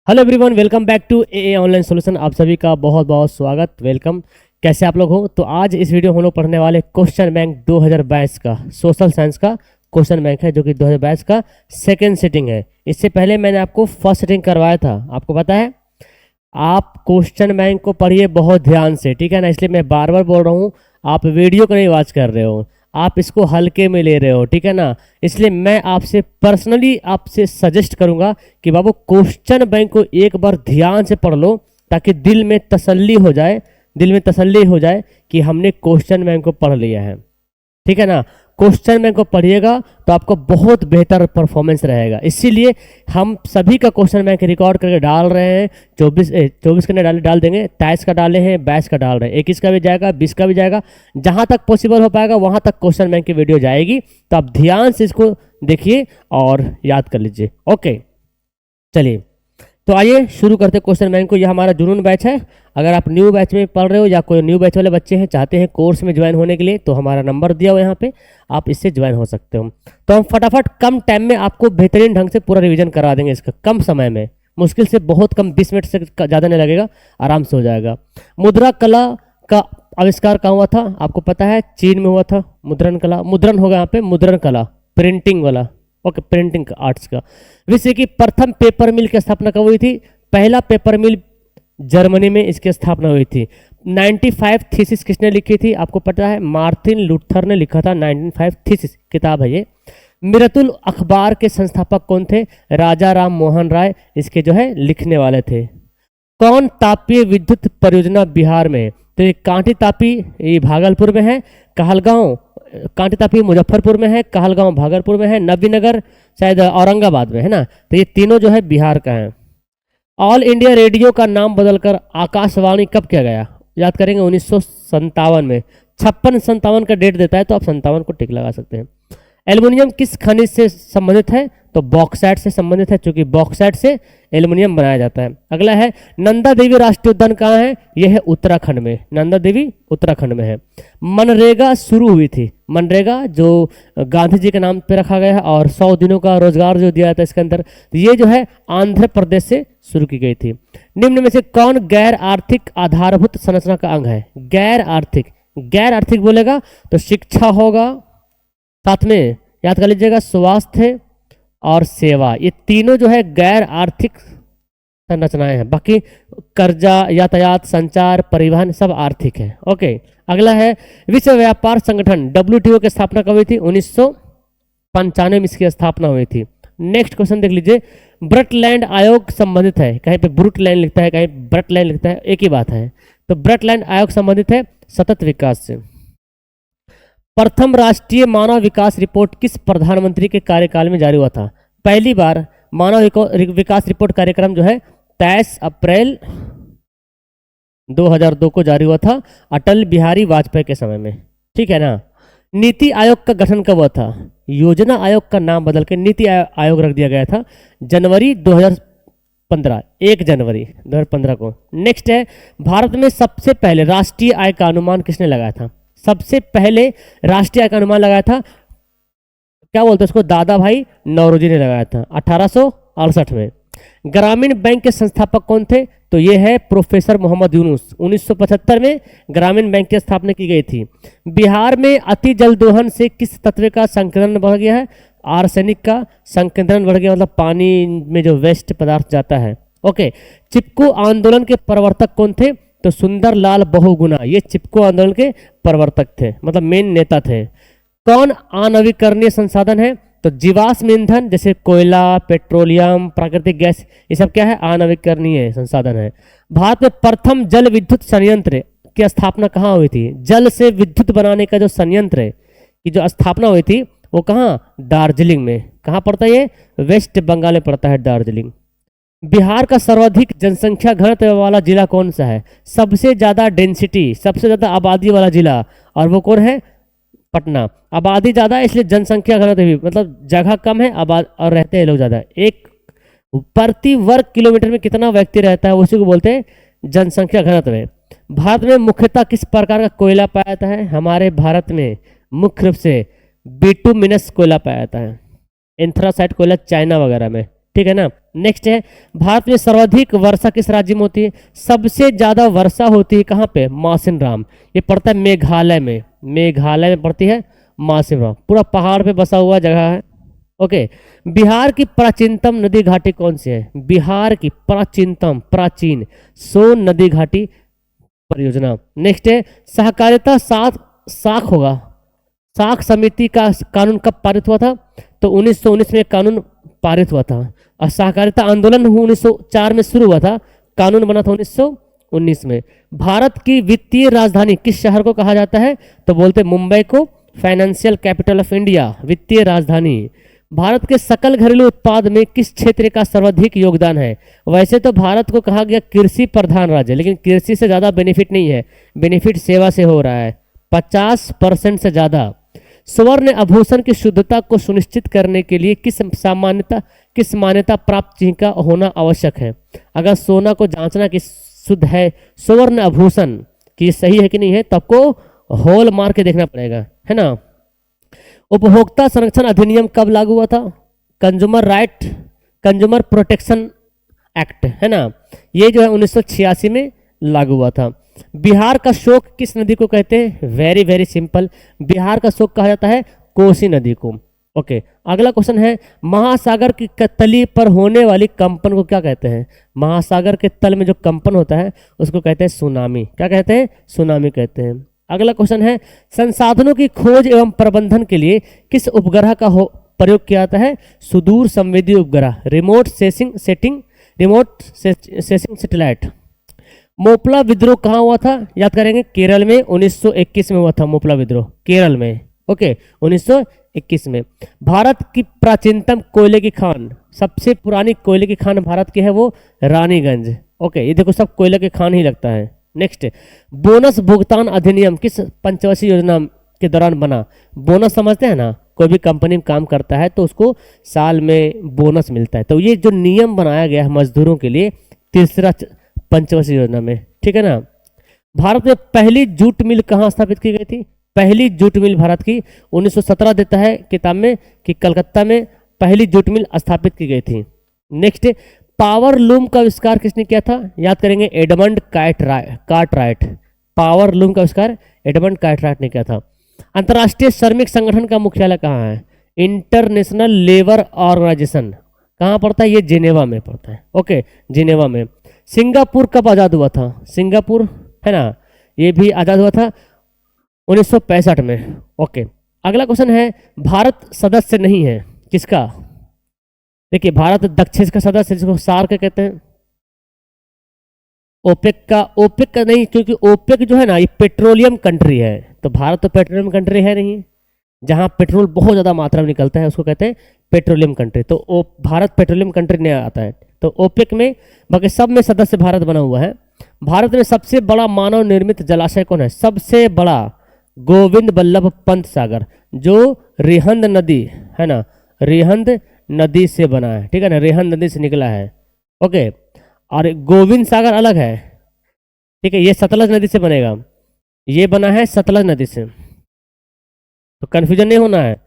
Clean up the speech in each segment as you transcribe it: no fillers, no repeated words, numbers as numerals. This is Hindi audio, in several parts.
Hello everyone, welcome back to a online solution. आप सभी का बहुत बहुत स्वागत, वेलकम। कैसे आप लोग हो? तो आज इस वीडियो में हम लोग पढ़ने वाले क्वेश्चन बैंक 2022 का सोशल साइंस का क्वेश्चन बैंक है, जो कि 2022 का सेकंड सिटिंग है। इससे पहले मैंने आपको फर्स्ट सिटिंग करवाया था, आपको पता है। आप क्वेश्चन बैंक को पढ़िए बहुत ध्यान से, ठीक है ना। इसलिए मैं बार बार बोल रहा हूँ, आप वीडियो को नहीं वॉच कर रहे हो, आप इसको हल्के में ले रहे हो, ठीक है ना। इसलिए मैं आपसे पर्सनली आपसे सजेस्ट करूंगा कि बाबू क्वेश्चन बैंक को एक बार ध्यान से पढ़ लो, ताकि दिल में तसल्ली हो जाए, कि हमने क्वेश्चन बैंक को पढ़ लिया है, ठीक है ना। क्वेश्चन बैंक को पढ़िएगा तो आपको बहुत बेहतर परफॉर्मेंस रहेगा। इसीलिए हम सभी का क्वेश्चन बैंक रिकॉर्ड करके डाल रहे हैं। 24 का डाल देंगे, 23 का डाले हैं, 22 का डाल रहे हैं, 21 का भी जाएगा, 20 का भी जाएगा। जहां तक पॉसिबल हो पाएगा वहां तक क्वेश्चन बैंक की वीडियो जाएगी। तो आप ध्यान से इसको देखिए और याद कर लीजिए। ओके, चलिए तो आइए शुरू करते क्वेश्चन बैंक को। यह हमारा जुनून बैच है। अगर आप न्यू बैच में पढ़ रहे हो या कोई न्यू बैच वाले बच्चे हैं, चाहते हैं कोर्स में ज्वाइन होने के लिए, तो हमारा नंबर दिया हुआ यहाँ पे, आप इससे ज्वाइन हो सकते हो। तो हम फटाफट कम टाइम में आपको बेहतरीन ढंग से पूरा रिवीजन करा देंगे इसका, कम समय में। मुश्किल से बहुत कम, 20 मिनट से ज़्यादा नहीं लगेगा, आराम से हो जाएगा। मुद्रा कला का आविष्कार कहाँ हुआ था? आपको पता है, चीन में हुआ था। मुद्रण कला, मुद्रण होगा यहाँ पे, मुद्रण कला प्रिंटिंग वाला, ओके, प्रिंटिंग आर्ट्स का। विश्व की प्रथम पेपर मिल की स्थापना कब हुई थी? पहला पेपर मिल जर्मनी में इसकी स्थापना हुई थी। 95 थीसिस किसने लिखी थी? आपको पता है, मार्टिन लूथर ने लिखा था। 95 थीसिस किताब है ये। मिरतुल अखबार के संस्थापक कौन थे? राजा राम मोहन राय इसके जो है लिखने वाले थे। कौन तापीय विद्युत परियोजना बिहार में? तो ये कांटी तापी, ये भागलपुर में है। कहलगांव, कांटी तापी मुजफ्फरपुर में है। कहलगांव भागलपुर में है। नबीनगर शायद औरंगाबाद में है ना। तो ये तीनों जो है बिहार का है। ऑल इंडिया रेडियो का नाम बदलकर आकाशवाणी कब किया गया? याद करेंगे 1957 में। 56-57 का डेट देता है, तो आप 57 को टिक लगा सकते हैं। एल्युमिनियम किस खनिज से संबंधित है? तो बॉक्साइट से संबंधित है, क्योंकि बॉक्साइट से एल्युमिनियम बनाया जाता है। अगला है, नंदा देवी राष्ट्रीय उद्यान कहाँ है? यह है उत्तराखंड में। नंदा देवी उत्तराखंड में है। मनरेगा शुरू हुई थी। मनरेगा जो गांधी जी के नाम पे रखा गया है, और 100 दिनों का रोजगार जो दिया जाता है इसके अंदर, तो ये जो है आंध्र प्रदेश से शुरू की गई थी। निम्न में से कौन गैर आर्थिक आधारभूत संरचना का अंग है? गैर आर्थिक बोलेगा तो शिक्षा होगा, साथ में याद कर लीजिएगा स्वास्थ्य और सेवा। ये तीनों जो है गैर आर्थिक संरचनाएं हैं। बाकी कर्जा, यातायात, संचार, परिवहन सब आर्थिक है। ओके, अगला है, विश्व व्यापार संगठन WTO की स्थापना कब हुई थी? 1995 में इसकी स्थापना हुई थी। नेक्स्ट क्वेश्चन देख लीजिए। ब्रटलैंड आयोग संबंधित है, कहीं पे ब्रुटलैंड लिखता है, कहीं ब्रटलैंड लिखता है, एक ही बात है। तो ब्रटलैंड आयोग संबंधित है सतत विकास से। प्रथम राष्ट्रीय मानव विकास रिपोर्ट किस प्रधानमंत्री के कार्यकाल में जारी हुआ था? पहली बार मानव विकास रिपोर्ट कार्यक्रम जो है 23 अप्रैल 2002 को जारी हुआ था, अटल बिहारी वाजपेयी के समय में, ठीक है ना। नीति आयोग का गठन कब हुआ था? योजना आयोग का नाम बदल के नीति आयोग रख दिया गया था, जनवरी 2015, 1 जनवरी 2015 को। नेक्स्ट है, भारत में सबसे पहले राष्ट्रीय आय का अनुमान किसने लगाया था? सबसे पहले राष्ट्रीय आय का अनुमान लगाया था, क्या बोलते हैं उसको, दादा भाई नौरोजी ने लगाया था 1868 में। ग्रामीण बैंक के संस्थापक कौन थे? तो ये है प्रोफेसर मोहम्मद यूनुस। 1975 में ग्रामीण बैंक की स्थापना की गई थी। बिहार में अति जल दोहन से किस तत्व का संकेंद्रण बढ़ गया है? आर्सेनिक का संकेंद्रण बढ़ गया, मतलब पानी में जो वेस्ट पदार्थ जाता है। ओके, चिपको आंदोलन के प्रवर्तक कौन थे? तो सुंदरलाल बहुगुणा, ये चिपको आंदोलन के प्रवर्तक थे, मतलब मेन नेता थे। कौन अनवीकरणीय संसाधन है? तो जीवाश्म ईंधन, जैसे कोयला, पेट्रोलियम, प्राकृतिक गैस, ये सब क्या है? अनवीकरणीय संसाधन है। भारत में प्रथम जल विद्युत संयंत्र की स्थापना कहाँ हुई थी? जल से विद्युत बनाने का जो संयंत्र है की जो स्थापना हुई थी, वो कहाँ? दार्जिलिंग में। कहाँ पड़ता है ये? वेस्ट बंगाल में पड़ता है दार्जिलिंग। बिहार का सर्वाधिक जनसंख्या घनत्व वाला जिला कौन सा है? सबसे ज्यादा डेंसिटी, सबसे ज्यादा आबादी वाला जिला, और वो कौन है? पटना। आबादी ज्यादा है इसलिए जनसंख्या घनत्व भी, मतलब जगह कम है और रहते हैं लोग ज्यादा। एक प्रति वर्ग किलोमीटर में कितना व्यक्ति रहता है, उसी को बोलते हैं जनसंख्या घनत्व है। भारत में मुख्यतः किस प्रकार का कोयला पाया जाता है? हमारे भारत में मुख्य रूप से बिटुमिनस कोयला पाया जाता है। एंथ्रासाइट कोयला चाइना वगैरह में, ठीक है ना। नेक्स्ट है, भारत में सर्वाधिक वर्षा किस राज्य में होती है? सबसे ज्यादा वर्षा होती है कहाँ पे? मासिनराम। ये पड़ता है मेघालय में, मेघालय में पड़ती है मासिनराम, पूरा पहाड़ पे बसा हुआ जगह है। ओके, बिहार की प्राचीनतम नदी घाटी कौन सी है? बिहार की प्राचीनतम, प्राचीन, सोन नदी घाटी परियोजना। नेक्स्ट है, सहकारिता साख होगा, साख समिति का कानून कब पारित हुआ था? तो 1919 में कानून पारित हुआ था। और सहकारिता आंदोलन 1904 में शुरू हुआ था, कानून बना था 1919 में। भारत की वित्तीय राजधानी किस शहर को कहा जाता है? तो बोलते मुंबई को फाइनेंशियल कैपिटल ऑफ इंडिया, वित्तीय राजधानी। भारत के सकल घरेलू उत्पाद में किस क्षेत्र का सर्वाधिक योगदान है? वैसे तो भारत को कहा गया कृषि प्रधान राज्य, लेकिन कृषि से ज़्यादा बेनिफिट नहीं है, बेनिफिट सेवा से हो रहा है 50% से ज़्यादा। स्वर्ण आभूषण की शुद्धता को सुनिश्चित करने के लिए किस मान्यता प्राप्त चिन्ह का होना आवश्यक है? अगर सोना को जांचना कि शुद्ध है स्वर्ण आभूषण कि सही है कि नहीं है, तो आपको होल मार के देखना पड़ेगा, है ना। उपभोक्ता संरक्षण अधिनियम कब लागू हुआ था? कंज्यूमर प्रोटेक्शन एक्ट, है ना, ये जो है 1986 में लागू हुआ था। बिहार का शोक किस नदी को कहते हैं? वेरी वेरी सिंपल, बिहार का शोक कहा जाता है कोसी नदी को। ओके, अगला क्वेश्चन है, महासागर की तली पर होने वाली कंपन को क्या कहते हैं? महासागर के तल में जो कंपन होता है उसको कहते हैं सुनामी। क्या कहते हैं? सुनामी कहते हैं। अगला क्वेश्चन है, संसाधनों की खोज एवं प्रबंधन के लिए किस उपग्रह का प्रयोग किया जाता है? सुदूर संवेदी उपग्रह, रिमोट सेंसिंग सैटेलाइट। मोपला विद्रोह कहाँ हुआ था? याद करेंगे, केरल में 1921 में हुआ था मोपला विद्रोह, केरल में। ओके, 1921 में। भारत की प्राचीनतम कोयले की खान, सबसे पुरानी कोयले की खान भारत की है वो रानीगंज। ओके, ये देखो सब कोयले की खान ही लगता है। नेक्स्ट, बोनस भुगतान अधिनियम किस पंचवर्षीय योजना के दौरान बना? बोनस समझते हैं ना, कोई भी कंपनी में काम करता है तो उसको साल में बोनस मिलता है, तो ये जो नियम बनाया गया है मजदूरों के लिए तीसरा पंचवर्षीय योजना में, ठीक है ना। भारत में पहली जूट मिल कहाँ स्थापित की गई थी? पहली जूट मिल भारत की 1917 देता है किताब में कि कलकत्ता में पहली जूट मिल स्थापित की गई थी। नेक्स्ट, पावर लूम का आविष्कार किसने किया था? याद करेंगे, एडमंड कार्टराइट। पावर लूम का आविष्कार एडमंड कार्टराइट ने किया था। अंतर्राष्ट्रीय श्रमिक संगठन का मुख्यालय कहाँ है? इंटरनेशनल लेबर ऑर्गेनाइजेशन कहाँ पड़ता है? ये जिनेवा में पड़ता है। ओके, जिनेवा में। सिंगापुर कब आज़ाद हुआ था? सिंगापुर, है ना, ये भी आज़ाद हुआ था 1965 में। ओके, अगला क्वेश्चन है, भारत सदस्य नहीं है किसका? देखिए, भारत दक्षिण का सदस्य जिसको सार्क कहते हैं, ओपेक का नहीं, क्योंकि ओपेक जो है ना ये पेट्रोलियम कंट्री है, तो भारत तो पेट्रोलियम कंट्री है नहीं, जहां पेट्रोल बहुत ज़्यादा मात्रा में निकलता है उसको कहते हैं पेट्रोलियम कंट्री, तो भारत पेट्रोलियम कंट्री नहीं आता है। तो ओपेक में, बाकी सब में सदस्य भारत बना हुआ है। भारत में सबसे बड़ा मानव निर्मित जलाशय कौन है? सबसे बड़ा गोविंद बल्लभ पंत सागर, जो रिहंद नदी है ना, रिहंद नदी से बना है, ठीक है ना, रिहंद नदी से निकला है। ओके, और गोविंद सागर अलग है, ठीक है, ये सतलज नदी से बनेगा, ये बना है सतलज नदी से, तो कंफ्यूजन नहीं होना है।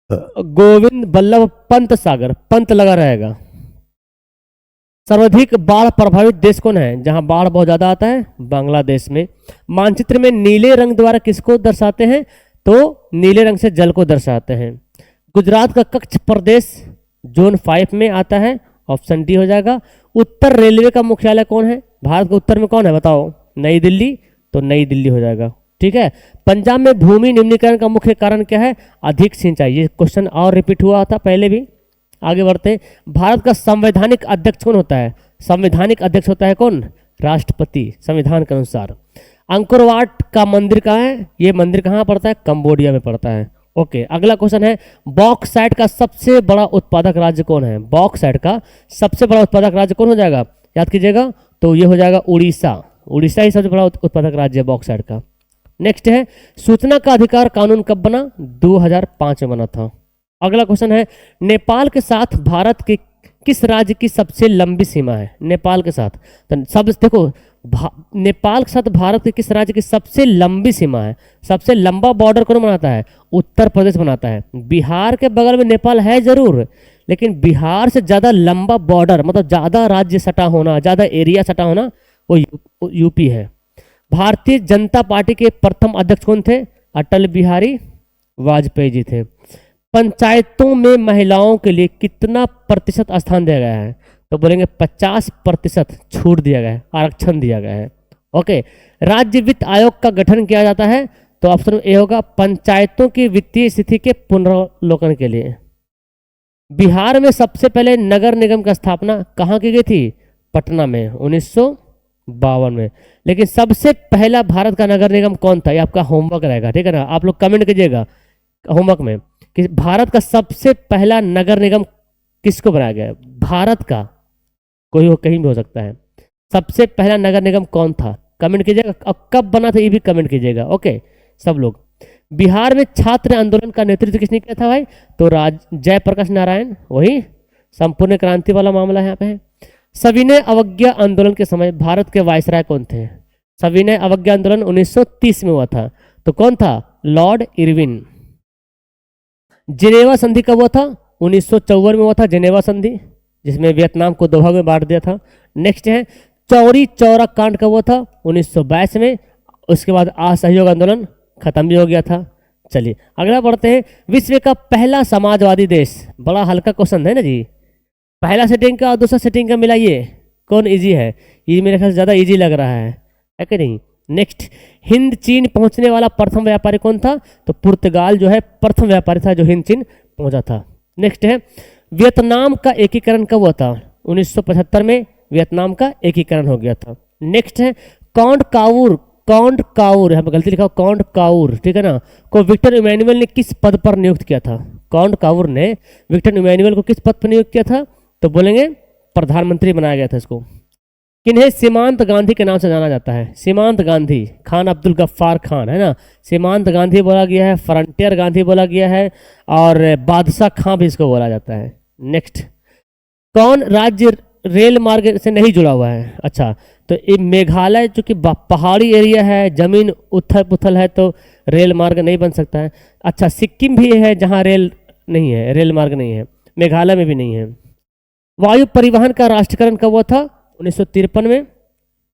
गोविंद बल्लभ पंत सागर, पंत लगा रहेगा। सर्वाधिक बाढ़ प्रभावित देश कौन है? जहां बाढ़ बहुत ज्यादा आता है, बांग्लादेश में। मानचित्र में नीले रंग द्वारा किसको दर्शाते हैं? तो नीले रंग से जल को दर्शाते हैं। गुजरात का कच्छ प्रदेश जोन 5 में आता है, ऑप्शन डी हो जाएगा। उत्तर रेलवे का मुख्यालय कौन है? भारत के उत्तर में कौन है बताओ? नई दिल्ली, तो नई दिल्ली हो जाएगा, ठीक है। पंजाब में भूमि निम्नीकरण का मुख्य कारण क्या है? अधिक सिंचाई। ये क्वेश्चन और रिपीट हुआ था पहले भी। आगे बढ़ते हैं, भारत का संवैधानिक अध्यक्ष कौन होता है? संवैधानिक अध्यक्ष होता है कौन? राष्ट्रपति, संविधान के अनुसार। अंकोरवाट का मंदिर कहाँ है? ये मंदिर कहाँ पड़ता है? कंबोडिया में पड़ता है। ओके, अगला क्वेश्चन है, बॉक्साइट का सबसे बड़ा उत्पादक राज्य कौन है? बॉक्साइट का सबसे बड़ा उत्पादक राज्य कौन हो जाएगा? याद कीजिएगा, तो ये हो जाएगा उड़ीसा। उड़ीसा ही सबसे बड़ा उत्पादक राज्य है बॉक्साइट का। नेक्स्ट है, सूचना का अधिकार कानून कब बना? 2005 में बना था। अगला क्वेश्चन है, नेपाल के साथ भारत के किस राज्य की सबसे लंबी सीमा है? नेपाल के साथ, तो सब देखो, नेपाल के साथ भारत के किस राज्य की सबसे लंबी सीमा है? सबसे लंबा बॉर्डर कौन बनाता है? उत्तर प्रदेश बनाता है। बिहार के बगल में नेपाल है जरूर, लेकिन बिहार से ज़्यादा लंबा बॉर्डर, मतलब ज़्यादा राज्य सटा होना, ज़्यादा एरिया सटा होना, वो यूपी है। भारतीय जनता पार्टी के प्रथम अध्यक्ष कौन थे? अटल बिहारी वाजपेयी जी थे। पंचायतों में महिलाओं के लिए कितना प्रतिशत स्थान दिया गया है? तो बोलेंगे 50% छूट दिया गया है, आरक्षण दिया गया है। ओके, राज्य वित्त आयोग का गठन किया जाता है, तो ऑप्शन ए होगा पंचायतों की वित्तीय स्थिति के पुनर्वलोकन के लिए। बिहार में सबसे पहले नगर निगम की स्थापना कहाँ की गई थी? पटना में 1952 में। लेकिन सबसे पहला भारत का नगर निगम कौन था? ये आपका होमवर्क रहेगा, ठीक है ना? आप लोग कमेंट कीजिएगा होमवर्क में कि भारत का सबसे पहला नगर निगम किसको बनाया गया है? भारत का, कोई हो, कहीं भी हो सकता है। सबसे पहला नगर निगम कौन था? कमेंट कीजिएगा। अब कब बना था ये भी कमेंट कीजिएगा। ओके सब लोग। बिहार में छात्र आंदोलन का नेतृत्व किसने किया था भाई? तो जयप्रकाश नारायण, वही संपूर्ण क्रांति वाला मामला यहाँ पे है। सविनय अवज्ञा आंदोलन के समय भारत के वायसराय कौन थे? सविनय अवज्ञा आंदोलन 1930 में हुआ था, तो कौन था? Lord Irwin. जिनेवा संधि कब हुआ था? 1954 में हुआ था जिनेवा संधि, जिसमें वियतनाम को 2 भाग में बांट दिया था। नेक्स्ट है चौरी चौरा कांड कब हुआ था? 1922 में। उसके बाद असहयोग आंदोलन खत्म भी हो गया था। चलिए अगला बढ़ते हैं। विश्व का पहला समाजवादी देश, बड़ा हल्का क्वेश्चन है ना जी। पहला सेटिंग का और दूसरा सेटिंग का मिलाइए, कौन इजी है? ये मेरे ख्याल से ज़्यादा इजी लग रहा है कि नहीं? नेक्स्ट, हिंद चीन पहुंचने वाला प्रथम व्यापारी कौन था? तो पुर्तगाल जो है प्रथम व्यापारी था जो हिंद चीन पहुंचा था। नेक्स्ट है वियतनाम का एकीकरण कब हुआ था? 1975 में वियतनाम का एकीकरण हो गया था। नेक्स्ट है कौंड काउर, यहाँ पे गलती लिखा कौंड काउर, ठीक है ना, को विक्टर इमैनुअल ने किस पद पर नियुक्त किया था? कौंड काउर ने विक्टर इमैनुअल को किस पद पर नियुक्त किया था? तो बोलेंगे प्रधानमंत्री बनाया गया था इसको। किन्हें सीमांत गांधी के नाम से जाना जाता है? सीमांत गांधी, खान अब्दुल गफ्फार खान, है ना। सीमांत गांधी बोला गया है, फ्रंटियर गांधी बोला गया है, और बादशाह खां भी इसको बोला जाता है। नेक्स्ट, कौन राज्य रेल मार्ग से नहीं जुड़ा हुआ है? अच्छा, तो ये मेघालय चूंकि पहाड़ी एरिया है, जमीन उथल पुथल है, तो रेल मार्ग नहीं बन सकता है। अच्छा, सिक्किम भी है जहाँ रेल नहीं है, रेल मार्ग नहीं है। मेघालय में भी नहीं है। वायु परिवहन का राष्ट्रीयकरण कब हुआ था? 1953 में।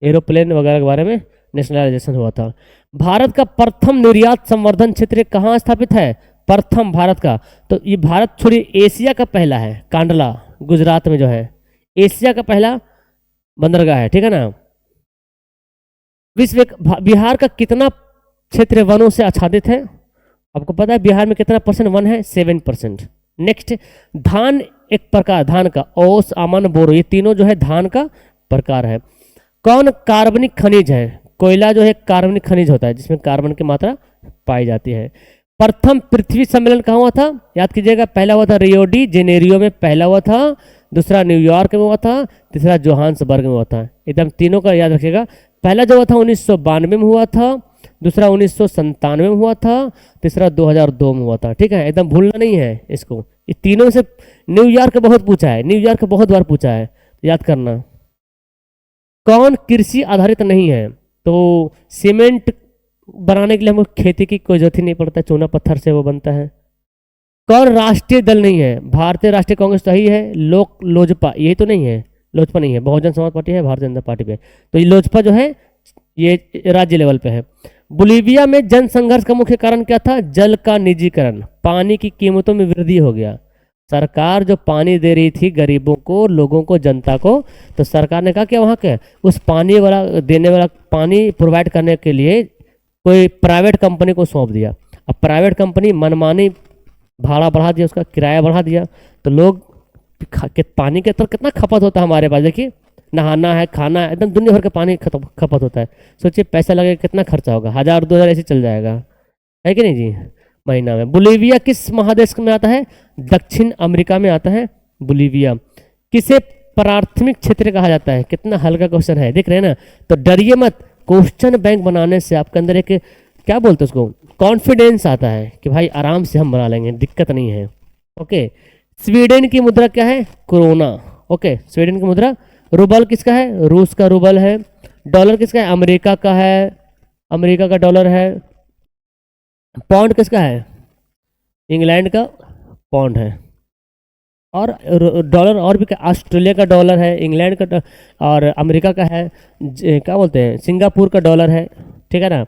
एरोप्लेन वगैरह के बारे में नेशनलाइजेशन हुआ था। भारत का प्रथम निर्यात संवर्धन क्षेत्र कहाँ स्थापित है? प्रथम भारत का, तो ये भारत छोड़िए एशिया का पहला है, कांडला गुजरात में जो है एशिया का पहला बंदरगाह है, ठीक है ना। बिहार का कितना क्षेत्र वनों से आच्छादित है? आपको पता है बिहार में कितना परसेंट वन है? 7%। नेक्स्ट, धान एक प्रकार, धान का ओस, अमन, बोरो, ये तीनों जो है धान का प्रकार है। कौन कार्बनिक खनिज है? कोयला जो है कार्बनिक खनिज होता है जिसमें कार्बन की मात्रा पाई जाती है। प्रथम पृथ्वी सम्मेलन कहाँ हुआ था? याद कीजिएगा, पहला हुआ था रियो डी जेनेरियो में, पहला हुआ था, दूसरा न्यूयॉर्क में हुआ था, तीसरा जोहान्सबर्ग में हुआ था। एकदम तीनों का याद रखिएगा। पहला जो हुआ था 1992 में हुआ था, दूसरा 1997 में हुआ था, तीसरा 2002 में हुआ था, ठीक है। एकदम भूलना नहीं है इसको। ये तीनों से न्यूयॉर्क बहुत पूछा है, न्यूयॉर्क बहुत बार पूछा है, याद करना। कौन कृषि आधारित नहीं है? तो सीमेंट बनाने के लिए हमको खेती की कोई जरूरत ही नहीं पड़ता, चूना पत्थर से वो बनता है। कौन राष्ट्रीय दल नहीं है? भारतीय राष्ट्रीय कांग्रेस तो ही है, लोजपा यही तो नहीं है, लोजपा नहीं है, बहुजन समाज पार्टी है भारतीय जनता पार्टी पे, तो ये लोजपा जो है ये राज्य लेवल पे है। बोलीविया में जन संघर्ष का मुख्य कारण क्या था? जल का निजीकरण, पानी की कीमतों में वृद्धि हो गया। सरकार जो पानी दे रही थी गरीबों को, लोगों को, जनता को, तो सरकार ने कहा कि वहाँ के उस पानी वाला देने वाला पानी प्रोवाइड करने के लिए कोई प्राइवेट कंपनी को सौंप दिया। अब प्राइवेट कंपनी मनमानी भाड़ा बढ़ा दिया, उसका किराया बढ़ा दिया, तो लोग पानी के अंदर कितना खपत होता है हमारे पास, देखिए नहाना है, खाना है, एकदम दुनिया भर का पानी खपत होता है। सोचिए पैसा लगेगा, कितना खर्चा होगा, 1000-2000 ऐसे चल जाएगा, है कि नहीं जी, महीना में। बोलीविया किस महादेश में आता है? दक्षिण अमेरिका में आता है बोलीविया। किसे प्राथमिक क्षेत्र कहा जाता है? कितना हल्का क्वेश्चन है, देख रहे हैं ना। तो डरिए मत, क्वेश्चन बैंक बनाने से आपके अंदर एक क्या बोलते हैं उसको, कॉन्फिडेंस आता है कि भाई आराम से हम बना लेंगे, दिक्कत नहीं है। ओके, स्वीडन की मुद्रा क्या है? कोरोना। ओके, स्वीडन की मुद्रा। रूबल किसका है? रूस का रूबल है। डॉलर किसका है? अमेरिका का है, अमेरिका का डॉलर है। पाउंड किसका है? इंग्लैंड का पाउंड है। और डॉलर और भी ऑस्ट्रेलिया का डॉलर है, इंग्लैंड का और अमेरिका का है, क्या बोलते हैं, सिंगापुर का डॉलर है, ठीक है ना।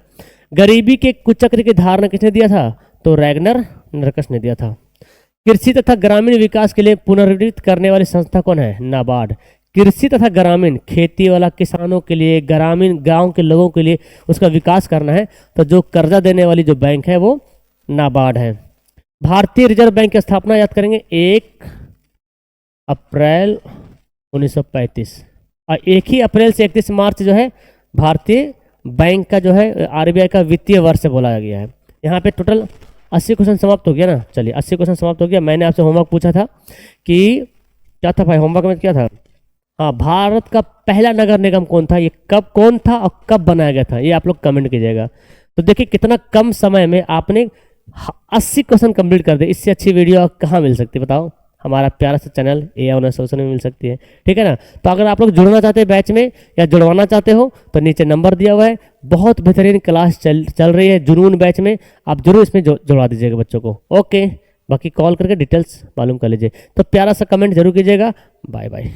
गरीबी के कुचक्र की धारणा किसने दिया था? तो रैगनर नरकस ने दिया था। कृषि तथा ग्रामीण विकास के लिए पुनर्गठित करने वाली संस्था कौन है? नाबार्ड। कृषि तथा ग्रामीण, खेती वाला किसानों के लिए, ग्रामीण गांव के लोगों के लिए उसका विकास करना है, तो जो कर्जा देने वाली जो बैंक है वो नाबार्ड है। भारतीय रिजर्व बैंक की स्थापना याद करेंगे 1 अप्रैल 1935, और एक ही अप्रैल से 31 मार्च जो है भारतीय बैंक का जो है आरबीआई का वित्तीय वर्ष बोला गया है। यहाँ पे टोटल 80 क्वेश्चन समाप्त हो गया ना। चलिए 80 क्वेश्चन समाप्त हो गया। मैंने आपसे होमवर्क पूछा था कि क्या था भाई, होमवर्क में क्या था? हाँ, भारत का पहला नगर निगम कौन था, ये कब कौन था और कब बनाया गया था, ये आप लोग कमेंट कीजिएगा। तो देखिए कितना कम समय में आपने 80 क्वेश्चन कंप्लीट कर दिए। इससे अच्छी वीडियो कहाँ मिल सकती है बताओ? हमारा प्यारा सा चैनल AI ऑनलाइन सोल्यूशन में मिल सकती है, ठीक है ना। तो अगर आप लोग जुड़ना चाहते हैं बैच में या जुड़वाना चाहते हो तो नीचे नंबर दिया हुआ है। बहुत बेहतरीन क्लास चल रही है जुनून बैच में, आप जरूर इसमें जुड़वा दीजिएगा बच्चों को। ओके, बाकी कॉल करके डिटेल्स मालूम कर लीजिए। तो प्यारा सा कमेंट जरूर कीजिएगा। Bye bye.